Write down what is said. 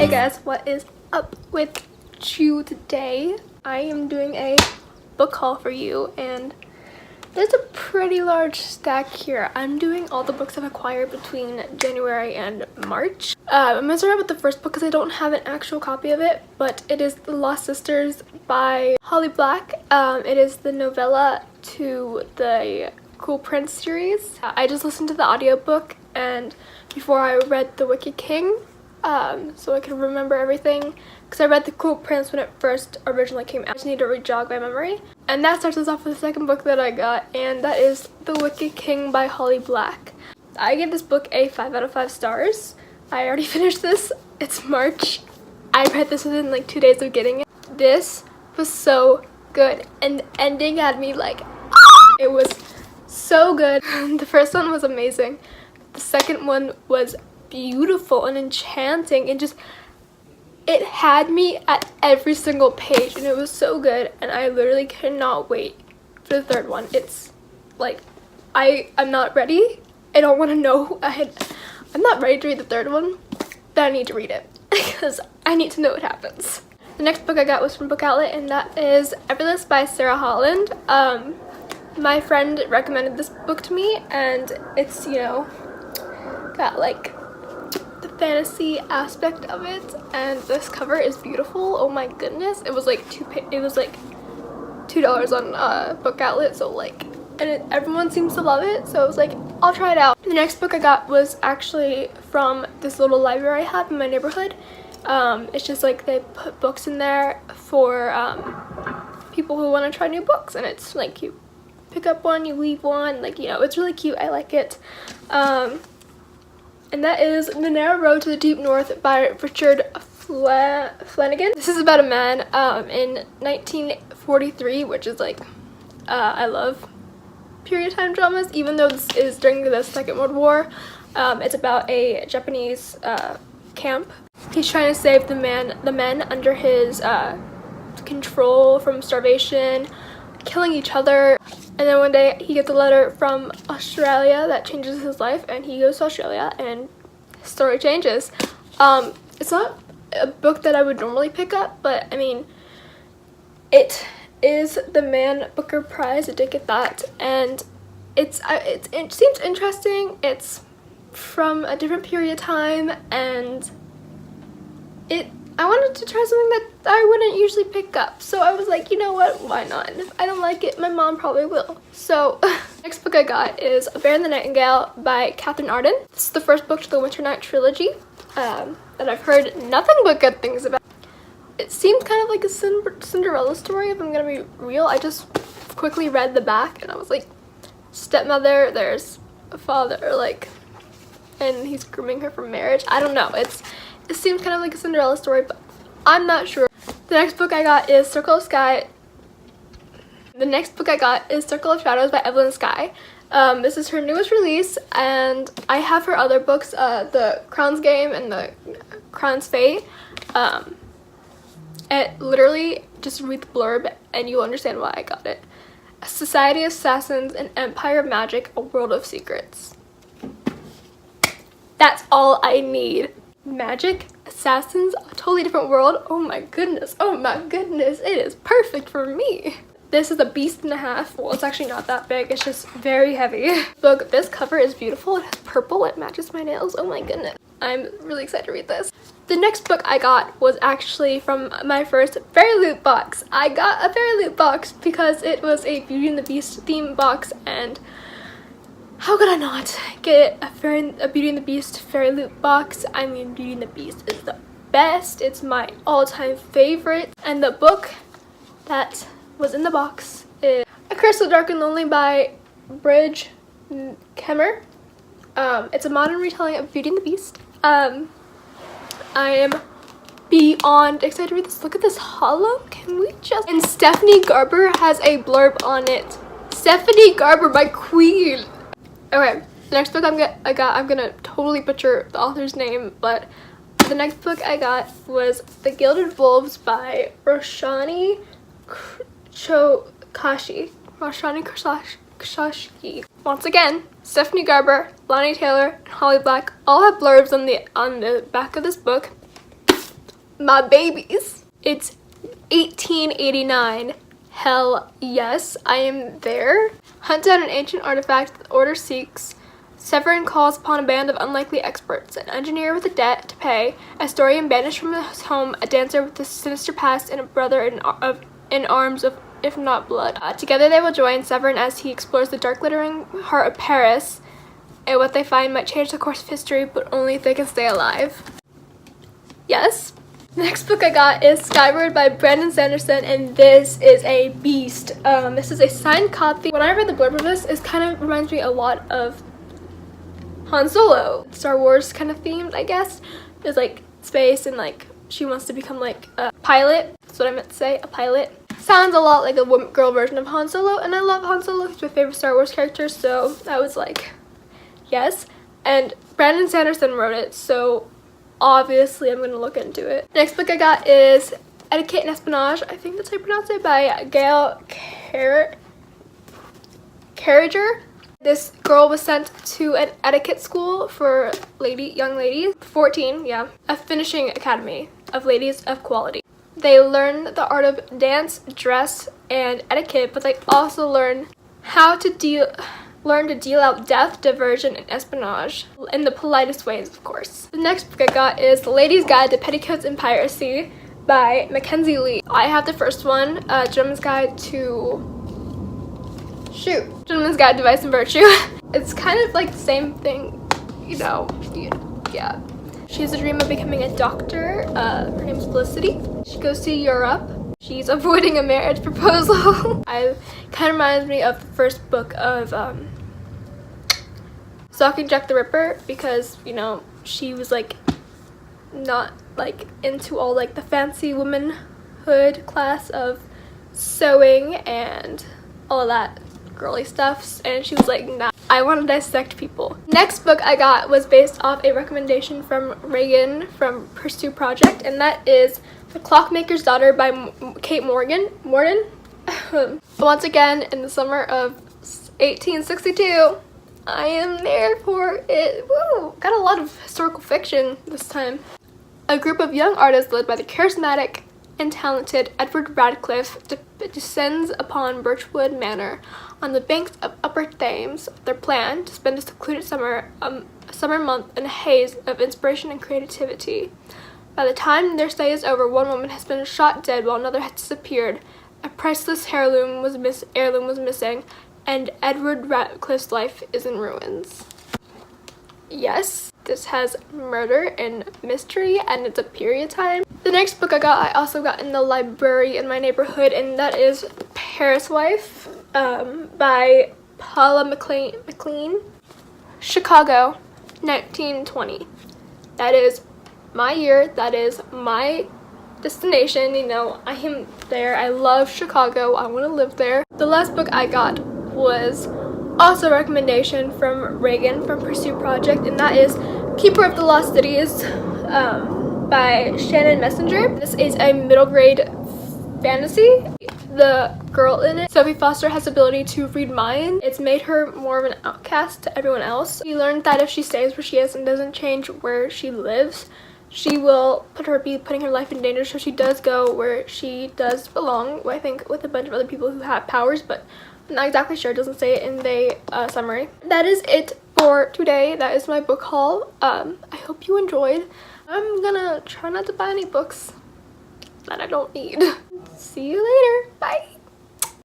Hey guys, what is up with you today? I am doing a book haul for you, and there's a pretty large stack here. I'm doing all the books I've acquired between January and March. I'm gonna start out with the first book because I don't have an actual copy of it, but it is The Lost Sisters by Holly Black. It is the novella to the Cool Prince series. I just listened to the audiobook and before I read The Wicked King, so I can remember everything, because I read The Cool Prince when it first originally came out. I just need to re-jog my memory. And that starts us off with the second book that I got, and that is The Wicked King by Holly Black. I gave this book a 5 out of 5 stars. I already finished this. It's March. I read this within like 2 days of getting it. This was so good, and the ending had me like, it was so good. The first one was amazing. The second one was beautiful and enchanting, and just it had me at every single page, and it was so good, and I literally cannot wait for the third one. It's like I'm not ready. I don't want to know. I'm not ready to read the third one, but I need to read it because I need to know what happens. The next book I got was from Book Outlet, and that is Everless by Sarah Holland. My friend recommended this book to me, and it's, you know, got like the fantasy aspect of it, and this cover is beautiful. Oh my goodness, it was like $2 on Book Outlet, so like, and everyone seems to love it, so I was like, I'll try it out. The next book I got was actually from this little library I have in my neighborhood. It's just like they put books in there for people who want to try new books, and it's like you pick up one, you leave one, like, you know, it's really cute. I like it. And that is The Narrow Road to the Deep North by Richard Flanagan. This is about a man in 1943, which is like, I love period time dramas, even though this is during the Second World War. It's about a Japanese camp. He's trying to save the men under his control from starvation, killing each other. And then one day he gets a letter from Australia that changes his life, and he goes to Australia and his story changes. It's not a book that I would normally pick up, but I mean, it is the Man Booker Prize. It did get that, and it seems interesting. It's from a different period of time, and I wanted to try something that I wouldn't usually pick up, so I was like, you know what, why not? And if I don't like it, my mom probably will. So next book I got is A Bear and the Nightingale by Catherine Arden. This is the first book to the Winter Night trilogy that I've heard nothing but good things about. It seems kind of like a Cinderella story, if I'm gonna be real. I just quickly read the back and I was like, stepmother, there's a father, like, and he's grooming her for marriage. I don't know, it seems kind of like a Cinderella story, but I'm not sure. The next book I got is Circle of Shadows by Evelyn Skye. This is her newest release, and I have her other books, The Crown's Game and The Crown's Fate. And literally, just read the blurb and you'll understand why I got it. A society of assassins, an empire of magic, a world of secrets. That's all I need. Magic, assassins, a totally different world. Oh my goodness, it is perfect for me. This is a beast and a half. Well, it's actually not that big, it's just very heavy. Look, this cover is beautiful. It has purple, it matches my nails. Oh my goodness, I'm really excited to read this. The next book I got was actually from my first Fairy Loot box. I got a Fairy Loot box because it was a Beauty and the Beast theme box, and how could I not get a Beauty and the Beast Fairy Loot box? I mean, Beauty and the Beast is the best. It's my all-time favorite. And the book that was in the box is A Curse So Dark and Lonely by Bridge Kemmer. It's a modern retelling of Beauty and the Beast. I am beyond excited to read this. Look at this hollow. Can we just... And Stephanie Garber has a blurb on it. Stephanie Garber, my queen. Okay, the next book I'm gonna totally butcher the author's name, but the next book I got was The Gilded Wolves by Roshani Kashki. Once again, Stephanie Garber, Lonnie Taylor, and Holly Black all have blurbs on the back of this book. my babies. It's 1889. Hell yes, I am there. Hunt down an ancient artifact the Order seeks. Severin calls upon a band of unlikely experts, an engineer with a debt to pay, a historian banished from his home, a dancer with a sinister past, and a brother in arms of, if not blood. Together they will join Severin as he explores the dark glittering heart of Paris, and what they find might change the course of history, but only if they can stay alive. Yes. The next book I got is Skyward by Brandon Sanderson, and this is a beast. This is a signed copy. When I read the blurb of this, it kind of reminds me a lot of Han Solo. Star Wars kind of themed, I guess. There's like space and like she wants to become like a pilot. That's what I meant to say, a pilot. Sounds a lot like a girl version of Han Solo, and I love Han Solo. He's my favorite Star Wars character, so I was like, yes. And Brandon Sanderson wrote it, so obviously I'm gonna look into it. The next book I got is Etiquette and Espionage, I think that's how you pronounce it, by Gail Carriger. This girl was sent to an etiquette school for young ladies, 14, yeah, a finishing academy of ladies of quality. They learn the art of dance, dress, and etiquette, but they also learn how to deal out death, diversion, and espionage in the politest ways, of course. The next book I got is The Lady's Guide to Petticoats and Piracy by Mackenzie Lee. I have the first one, Gentleman's Guide to Gentleman's Guide to Vice and Virtue. It's kind of like the same thing, you know, yeah. She has a dream of becoming a doctor. Her name's Felicity. She goes to Europe. She's avoiding a marriage proposal. It kind of reminds me of the first book of Stalking Jack the Ripper, because, you know, she was like not like into all like the fancy womanhood class of sewing and all of that girly stuff, and she was like, nah, I want to dissect people. Next book I got was based off a recommendation from Reagan from Pursue Project, and that is The Clockmaker's Daughter by Kate Morgan. Once again, in the summer of 1862, I am there for it. Woo! Got a lot of historical fiction this time. A group of young artists led by the charismatic and talented Edward Radcliffe descends upon Birchwood Manor on the banks of Upper Thames. Their plan to spend a secluded summer month in a haze of inspiration and creativity. By the time their stay is over, one woman has been shot dead while another has disappeared. A priceless heirloom was missing, and Edward Radcliffe's life is in ruins. Yes, this has murder and mystery, and it's a period time. The next book I also got in the library in my neighborhood, and that is Paris Wife by Paula McLean. Chicago, 1920. That is my year. That is my destination. You know, I am there. I love Chicago. I want to live there. The last book I got was also a recommendation from Reagan from Pursue Project, and that is Keeper of the Lost Cities by Shannon Messenger. This is a middle grade fantasy. The girl in it, Sophie Foster, has the ability to read minds. It's made her more of an outcast to everyone else. We learned that if she stays where she is and doesn't change where she lives, she will be putting her life in danger, so she does go where she does belong, I think with a bunch of other people who have powers, but I'm not exactly sure. It doesn't say it in the summary. That is it for today. That is my book haul. I hope you enjoyed. I'm gonna try not to buy any books that I don't need. See you later.